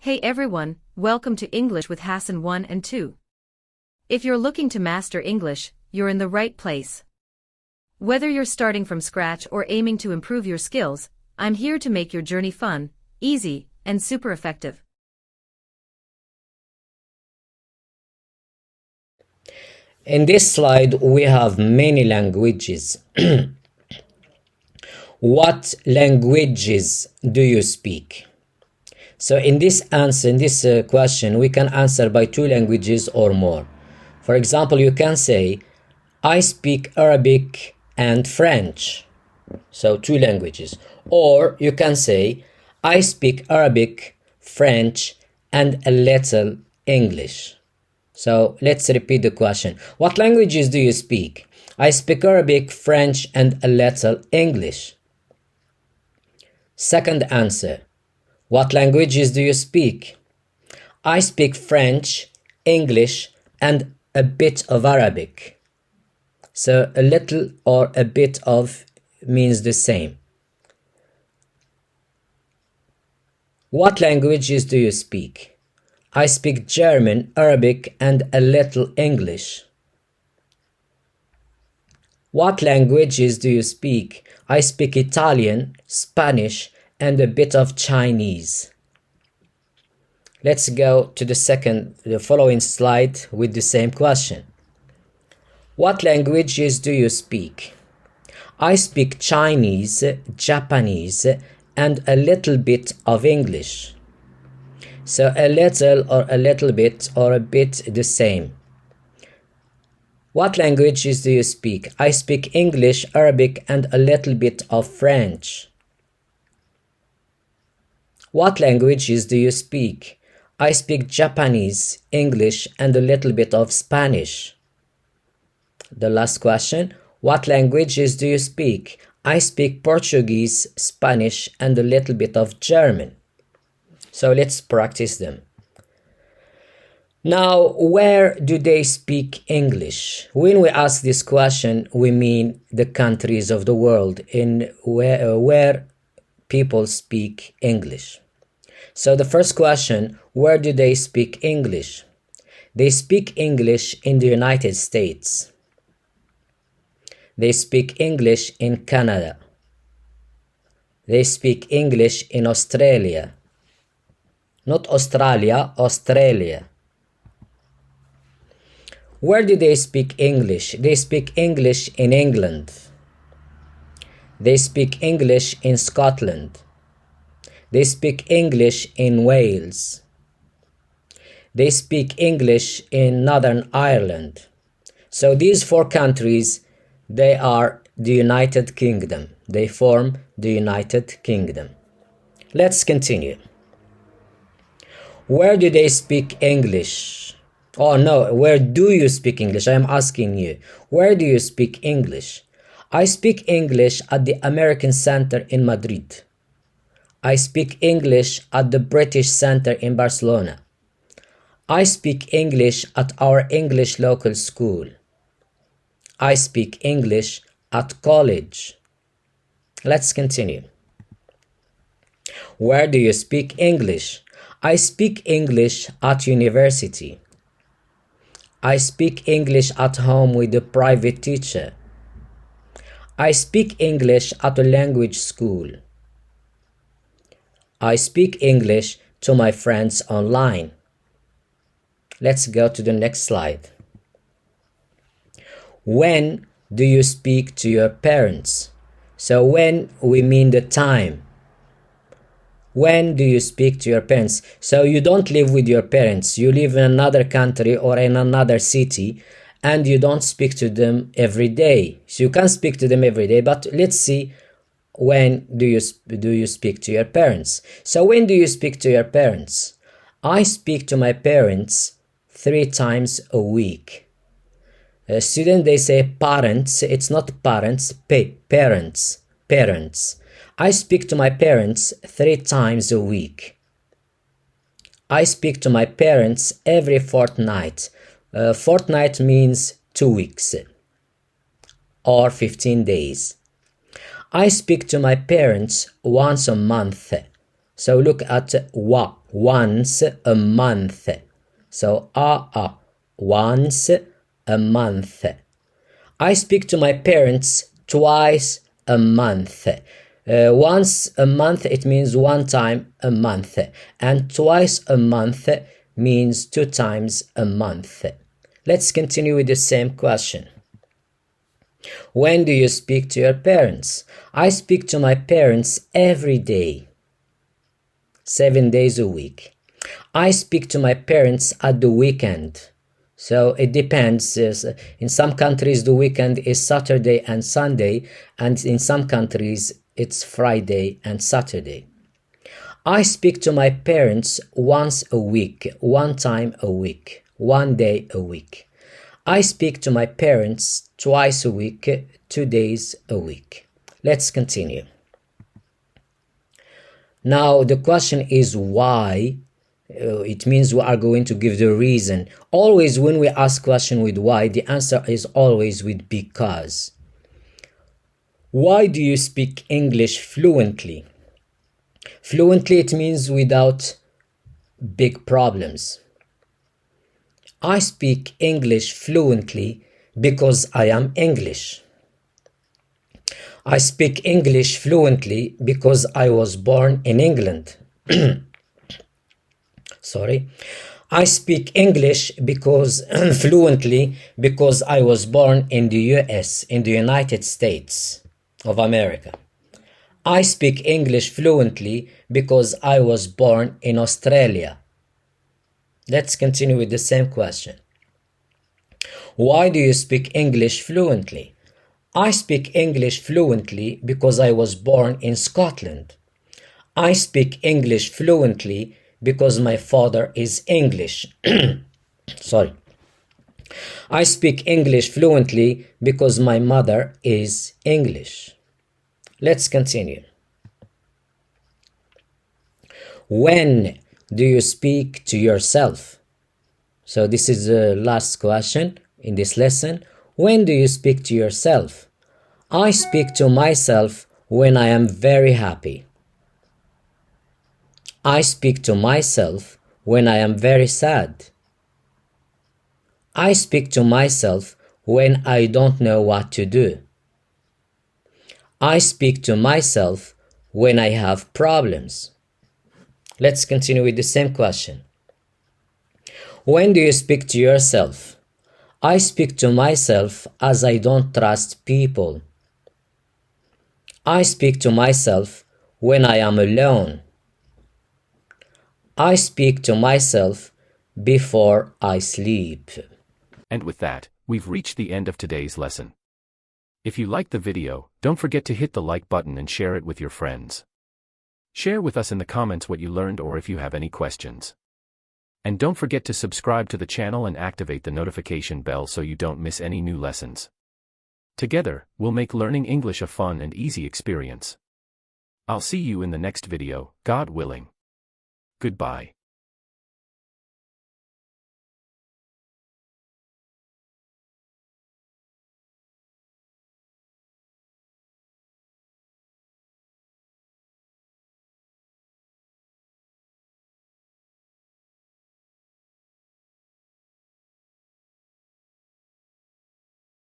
Hey everyone, welcome to English with Hassan 1 and 2. If you're looking to master English, you're in the right place. Whether you're starting from scratch or aiming to improve your skills, I'm here to make your journey fun, easy, and super effective. In this slide, we have many languages. What languages do you speak? So in this question, we can answer by two languages or more. For example, you can say, I speak Arabic and French. So two languages. Or you can say, I speak Arabic, French, and a little English. So let's repeat the question. What languages do you speak? I speak Arabic, French, and a little English. Second answer. What languages do you speak? I speak French, English, and a bit of Arabic. So a little or a bit of means the same. What languages do you speak? I speak German, Arabic, and a little English. What languages do you speak? I speak Italian, Spanish, and a bit of Chinese. Let's go to the following slide with the same question. What languages do you speak? I speak Chinese, Japanese, and a little bit of English. So a little or a little bit or a bit the same. What languages do you speak? I speak English, Arabic, and a little bit of French. What languages do you speak? I speak Japanese, English, and a little bit of Spanish. The last question. What languages do you speak? I speak Portuguese, Spanish, and a little bit of German. So let's practice them. Now, where do they speak English? When we ask this question, we mean the countries of the world in where people speak English. So the first question, where do they speak English? They speak English in the United States. They speak English in Canada. They speak English in Australia. Not Australia, Australia. Where do they speak English? They speak English in England. They speak English in Scotland. They speak English in Wales. They speak English in Northern Ireland. So these four countries, they are the United Kingdom. They form the United Kingdom. Let's continue. Where do they speak English? Oh no, where do you speak English? I am asking you. Where do you speak English? I speak English at the American Center in Madrid. I speak English at the British Center in Barcelona. I speak English at our English local school. I speak English at college. Let's continue. Where do you speak English? I speak English at university. I speak English at home with a private teacher. I speak English at a language school. I speak English to my friends online. Let's go to the next slide. When do you speak to your parents? So when, we mean the time. When do you speak to your parents? So you don't live with your parents. You live in another country or in another city and you don't speak to them every day. So you can speak to them every day, but let's see when do you speak to your parents. So when do you speak to your parents? I speak to my parents 3 times a week. Students, they say parents. It's not parents, parents. I speak to my parents 3 times a week. I speak to my parents every fortnight. Fortnight means 2 weeks or 15 days. I speak to my parents once a month. So look at once a month. So once a month. I speak to my parents twice a month. Once a month, it means one time a month, and twice a month means 2 times a month. Let's continue with the same question. When do you speak to your parents? I speak to my parents every day, 7 days a week. I speak to my parents at the weekend. So it depends. In some countries, the weekend is Saturday and Sunday, and in some countries, it's Friday and Saturday. I speak to my parents once a week, 1 time a week, 1 day a week. I speak to my parents twice a week, 2 days a week. Let's continue. Now the question is why. It means we are going to give the reason. Always when we ask question with why, the answer is always with because. Why do you speak English fluently? Fluently, it means without big problems. I speak English fluently because I am English. I speak English fluently because I was born in England. Sorry. I speak English because fluently because I was born in the US, in the United States of America. I speak English fluently because I was born in Australia. Let's continue with the same question. Why do you speak English fluently? I speak English fluently because I was born in Scotland. I speak English fluently because my father is English. Sorry. I speak English fluently because my mother is English. Let's continue. When do you speak to yourself? So this is the last question in this lesson. When do you speak to yourself? I speak to myself when I am very happy. I speak to myself when I am very sad. I speak to myself when I don't know what to do. I speak to myself when I have problems. Let's continue with the same question. When do you speak to yourself? I speak to myself as I don't trust people. I speak to myself when I am alone. I speak to myself before I sleep. And with that, we've reached the end of today's lesson. If you liked the video, don't forget to hit the like button and share it with your friends. Share with us in the comments what you learned or if you have any questions. And don't forget to subscribe to the channel and activate the notification bell so you don't miss any new lessons. Together, we'll make learning English a fun and easy experience. I'll see you in the next video, God willing. Goodbye.